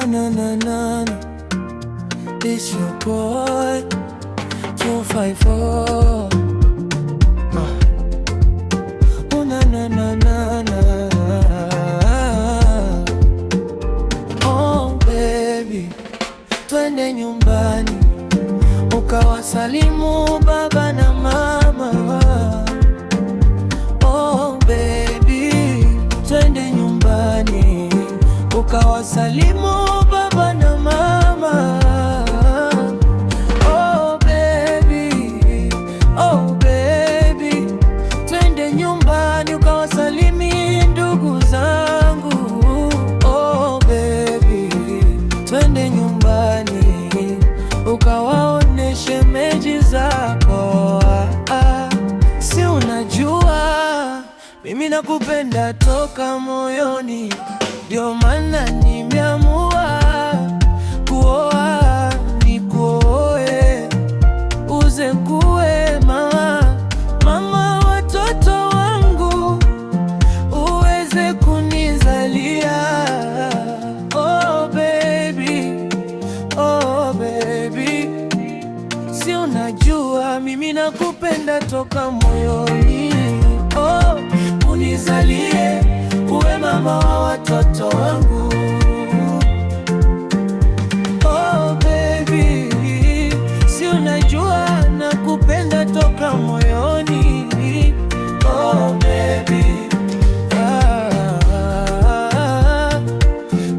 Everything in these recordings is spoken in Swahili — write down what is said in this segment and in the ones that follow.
na na na na. It's your boy 254. Oh na na na na na. Oh baby, twende nyumbani ukawasalimu baba na mama. Oh baby, twende nyumbani ukawasalimu baba na mama. Oh baby, oh baby, twende nyumbani ukawasalimi ndugu zangu. Oh baby, twende nyumbani ukawaone shemeji zako. Si unajua mimi nakupenda toka moyoni, ndio maana nimeamua kuoa nikuoe, uze kuwe mama watoto wangu, uweze kunizalia. Oh baby, oh baby, si unajua mimi nakupenda toka moyoni. Oh, unizalie uwe mama wa watoto wangu. Oh baby, si unajua nakupenda toka moyoni. Oh baby,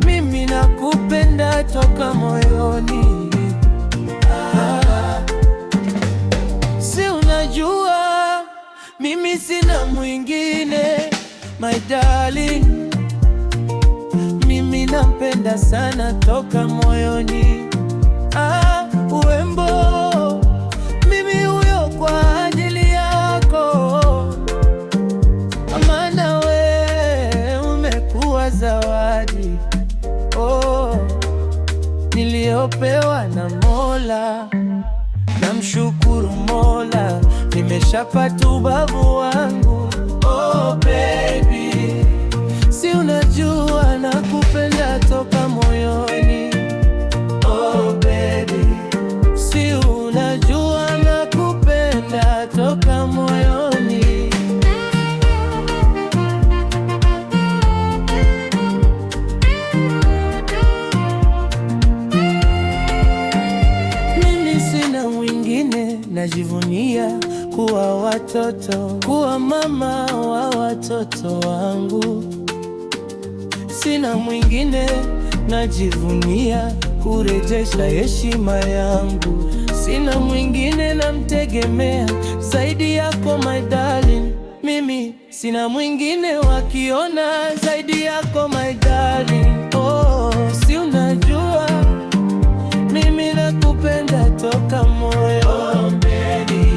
mimi nakupenda toka moyoni. Si unajua mimi sina mwingine, my darling, mimi nampenda sana toka moyoni. Wembo, mimi huyo kwa ajili yako, maana we umekuwa zawadi, oh, niliyopewa na Mola. Namshukuru Mola, nimeshapata ubavu wangu. Oh baby, si unajua nakupenda toka moyoni. Oh baby, si unajua nakupenda toka moyoni. Mimi sina mwingine, najivunia kuwa mama wa watoto wangu. Sina mwingine, najivunia kurejesha heshima yangu. Sina mwingine namtegemea zaidi yako, my darling. Mimi sina mwingine wakiona zaidi yako, my darling. Oh, si unajua mimi nakupenda toka moyo. Oh, baby.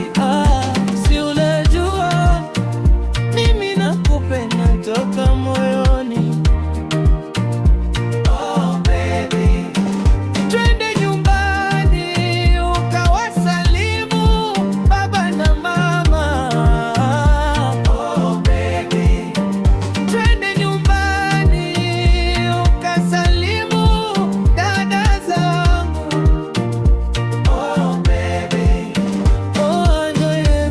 Si unajua mimi nakupenda toka moyoni. Oh baby, twende nyumbani ukawasalimu baba na mama. Oh baby, twende nyumbani ukasalimu dada zangu. Oh baby, oh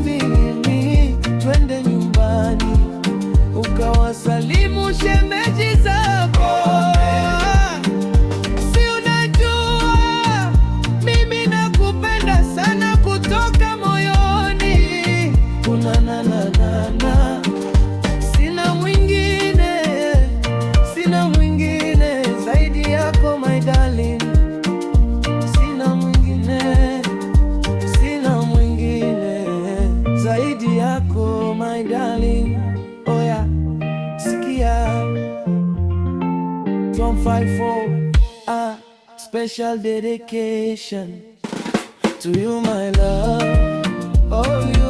mimi, twende nyumbani ukawasalimu shemeji zako. Si unajua mimi nakupenda sana kutoka moyoni. Una na na na na. Sina mwingine, sina mwingine zaidi yako, my darling. Sina mwingine, sina mwingine zaidi yako, my darling. Oh yeah, sikia 254, special dedication to you, my love. Oh you